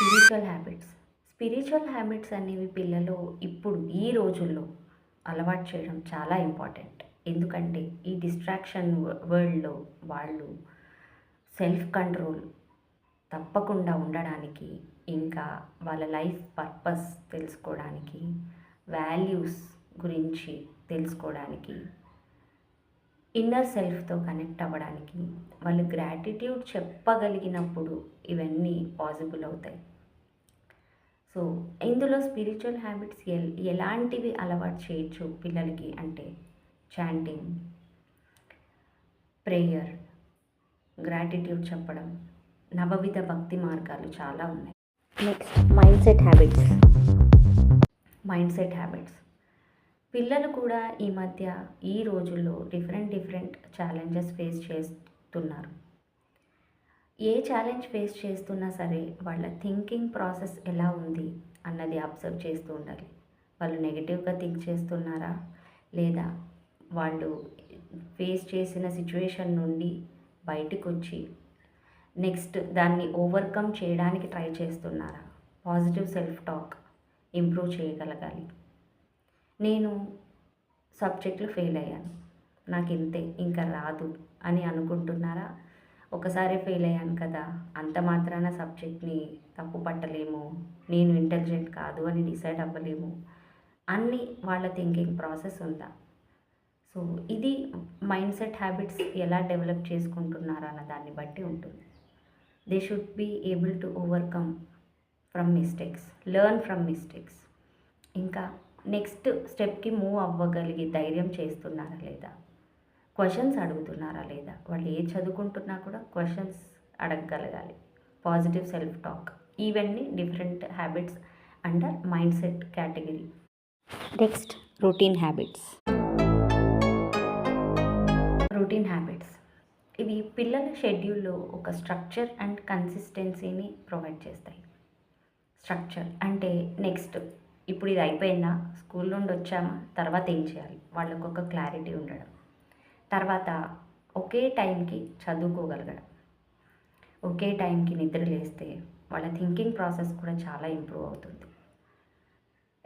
Spiritual habits అనేవి పిల్లలు ఇప్పుడు ఈ రోజుల్లో అలవాటు చేయడం చాలా ఇంపార్టెంట్. ఎందుకంటే ఈ డిస్ట్రాక్షన్ వరల్డ్‌లో వాళ్ళు సెల్ఫ్ కంట్రోల్ తప్పకుండా ఉండడానికి, ఇంకా వాళ్ళ లైఫ్ పర్పస్ తెలుసుకోవడానికి, వాల్యూస్ గురించి తెలుసుకోవడానికి, ఇన్నర్ సెల్ఫ్‌తో కనెక్ట్ అవ్వడానికి, వాళ్ళు గ్రాటిట్యూడ్ చెప్పగలిగినప్పుడు ఇవన్నీ పాసిబుల్ అవుతాయి. సో, ఇందులో స్పిరిచువల్ హ్యాబిట్స్ ఎలాంటివి అలవాటు చేయొచ్చు పిల్లలకి అంటే చాంటింగ్, ప్రేయర్, గ్రాటిట్యూడ్ చెప్పడం, నవవిధ భక్తి మార్గాలు చాలా ఉన్నాయి. నెక్స్ట్ మైండ్ సెట్ హ్యాబిట్స్ పిల్లలు కూడా ఈ మధ్య ఈ రోజుల్లో డిఫరెంట్ ఛాలెంజెస్ ఫేస్ చేస్తున్నారు. ఏ ఛాలెంజ్ ఫేస్ చేస్తున్నా సరే వాళ్ళ థింకింగ్ ప్రాసెస్ ఎలా ఉంది అన్నది అబ్జర్వ్ చేస్తూ ఉండాలి. వాళ్ళు నెగిటివ్గా థింక్ చేస్తున్నారా, లేదా వాళ్ళు ఫేస్ చేసిన సిచ్యువేషన్ నుండి బయటకు వచ్చి నెక్స్ట్ దాన్ని ఓవర్కమ్ చేయడానికి ట్రై చేస్తున్నారా, పాజిటివ్ సెల్ఫ్ టాక్ ఇంప్రూవ్ చేయగలగాలి. నేను సబ్జెక్టులో ఫెయిల్ అయ్యాను, నాకు ఇంతే ఇంకా రాదు అని అనుకుంటున్నారా? ఒకసారి ఫెయిల్ అయ్యాను కదా, అంత మాత్రాన సబ్జెక్ట్ని తప్పు పట్టలేము, నేను ఇంటెలిజెంట్ కాదు అని డిసైడ్ అవ్వలేము అన్ని వాళ్ళ థింకింగ్ ప్రాసెస్ ఉందా? సో ఇది మైండ్ సెట్ హ్యాబిట్స్ ఎలా డెవలప్ చేసుకుంటున్నారా అన్న దాన్ని బట్టి ఉంటుంది. They should be able to overcome from mistakes, learn from mistakes. ఇంకా నెక్స్ట్ స్టెప్కి మూవ్ అవ్వగలిగి ధైర్యం చేస్తున్నారా లేదా, క్వశ్చన్స్ అడుగుతున్నారా లేదా, వాళ్ళు ఏ చదువుకుంటున్నా కూడా క్వశ్చన్స్ అడగగలగాలి. పాజిటివ్ సెల్ఫ్ టాక్, ఇవన్నీ different habits under mind set category. Next routine habits ఇవి పిల్లల షెడ్యూల్లో ఒక స్ట్రక్చర్ అండ్ కన్సిస్టెన్సీని ప్రొవైడ్ చేస్తాయి. స్ట్రక్చర్ అంటే నెక్స్ట్ ఇప్పుడు ఇది అయిపోయిందా, స్కూల్ నుండి వచ్చామా, తర్వాత ఏం చేయాలి, వాళ్ళకు ఒక క్లారిటీ ఉండడం. తర్వాత ఒకే టైంకి చదువుకోగలగడం, ఒకే టైంకి నిద్ర లేస్తే వాళ్ళ థింకింగ్ ప్రాసెస్ కూడా చాలా ఇంప్రూవ్ అవుతుంది.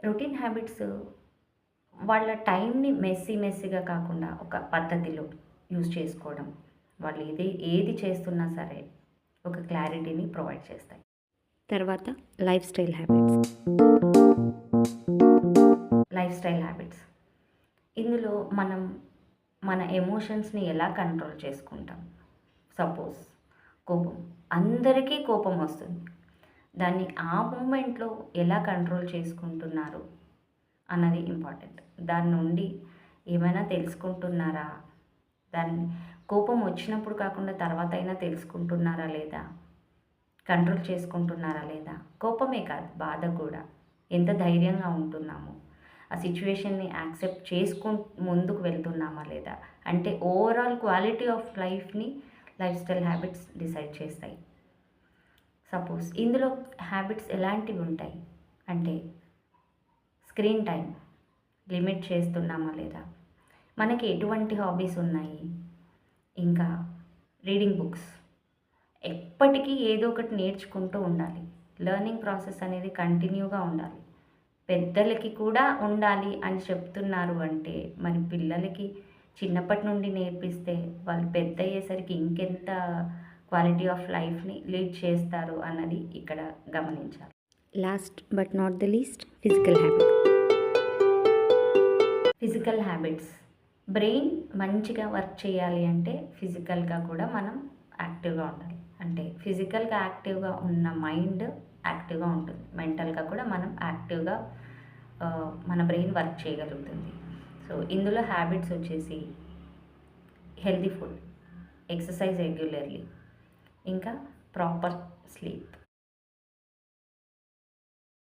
రొటీన్ హ్యాబిట్స్ వాళ్ళ టైంని మెస్సీగా కాకుండా ఒక పద్ధతిలో యూజ్ చేసుకోవడం, వాళ్ళు ఏది చేస్తున్నా సరే ఒక క్లారిటీని ప్రొవైడ్ చేస్తాయి. తర్వాత లైఫ్ స్టైల్ హ్యాబిట్స్ ఇందులో మనం మన ఎమోషన్స్ని ఎలా కంట్రోల్ చేసుకుంటాం. సపోజ్ కోపం, అందరికీ కోపం వస్తుంది, దాన్ని ఆ మూమెంట్లో ఎలా కంట్రోల్ చేసుకుంటున్నారు అన్నది ఇంపార్టెంట్. దాని నుండి ఏమైనా తెలుసుకుంటున్నారా, దాన్ని కోపం వచ్చినప్పుడు కాకుండా తర్వాత అయినా తెలుసుకుంటున్నారా లేదా, కంట్రోల్ చేసుకుంటున్నారా లేదా, కోపమే కాదు బాధ కూడా ఎంత ధైర్యంగా ఉంటున్నాము, ఆ సిచ్యువేషన్ని యాక్సెప్ట్ ముందుకు వెళ్తున్నామా లేదా, అంటే ఓవరాల్ క్వాలిటీ ఆఫ్ లైఫ్ని లైఫ్ స్టైల్ హ్యాబిట్స్ డిసైడ్ చేస్తాయి. సపోజ్ ఇందులో హ్యాబిట్స్ ఎలాంటివి ఉంటాయి అంటే స్క్రీన్ టైం లిమిట్ చేస్తున్నామా లేదా, మనకి ఎటువంటి హాబీస్ ఉన్నాయి, ఇంకా రీడింగ్ బుక్స్, ఎప్పటికీ ఏదో ఒకటి నేర్చుకుంటూ ఉండాలి. లెర్నింగ్ ప్రాసెస్ అనేది కంటిన్యూగా ఉండాలి. పెద్దలకి కూడా ఉండాలి అని చెప్తున్నారు అంటే మరి పిల్లలకి చిన్నప్పటి నుండి నేర్పిస్తే వాళ్ళు పెద్ద అయ్యేసరికి ఇంకెంత క్వాలిటీ ఆఫ్ లైఫ్ని లీడ్ చేస్తారు అన్నది ఇక్కడ గమనించాలి. Last but not the least physical habits. Brain మంచిగా వర్క్ చేయాలి అంటే ఫిజికల్గా కూడా మనం యాక్టివ్గా ఉండాలి. అంటే ఫిజికల్గా యాక్టివ్గా ఉన్న మైండ్ యాక్టివ్గా ఉంటుంది, మెంటల్గా కూడా మనం యాక్టివ్గా మన బ్రెయిన్ వర్క్ చేయగలుగుతుంది. సో ఇందులో హ్యాబిట్స్ వచ్చేసి హెల్తీ ఫుడ్, ఎక్సర్సైజ్ రెగ్యులర్లీ, ఇంకా ప్రాపర్ స్లీప్.